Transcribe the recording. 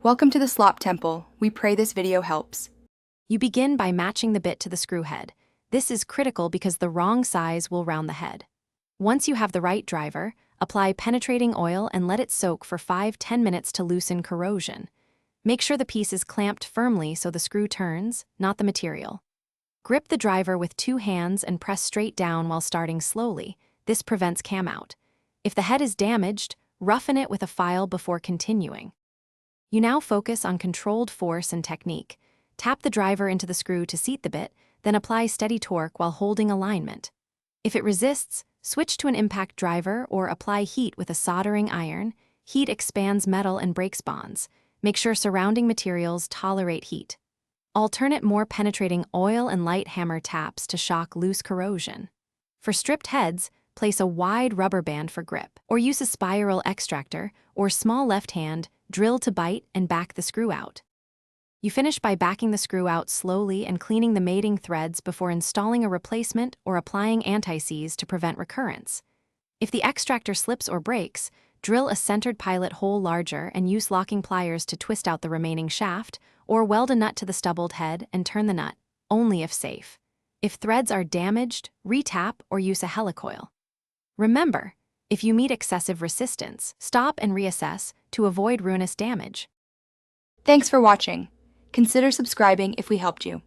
Welcome to the Slop Temple. We pray this video helps. You begin by matching the bit to the screw head. This is critical because the wrong size will round the head. Once you have the right driver, apply penetrating oil and let it soak for 5–10 minutes to loosen corrosion. Make sure the piece is clamped firmly so the screw turns, not the material. Grip the driver with 2 hands and press straight down while starting slowly. This prevents cam out. If the head is damaged, roughen it with a file before continuing. You now focus on controlled force and technique. Tap the driver into the screw to seat the bit, then apply steady torque while holding alignment. If it resists, switch to an impact driver or apply heat with a soldering iron. Heat expands metal and breaks bonds. Make sure surrounding materials tolerate heat. Alternate more penetrating oil and light hammer taps to shock loose corrosion. For stripped heads, place a wide rubber band for grip, or use a spiral extractor or small left hand, drill to bite and back the screw out. You finish by backing the screw out slowly and cleaning the mating threads before installing a replacement or applying anti-seize to prevent recurrence. If the extractor slips or breaks, drill a centered pilot hole larger and use locking pliers to twist out the remaining shaft, or weld a nut to the stubbled head and turn the nut, only if safe. If threads are damaged, re-tap or use a helicoil. Remember, if you meet excessive resistance, stop and reassess to avoid ruinous damage. Thanks for watching. Consider subscribing if we helped you.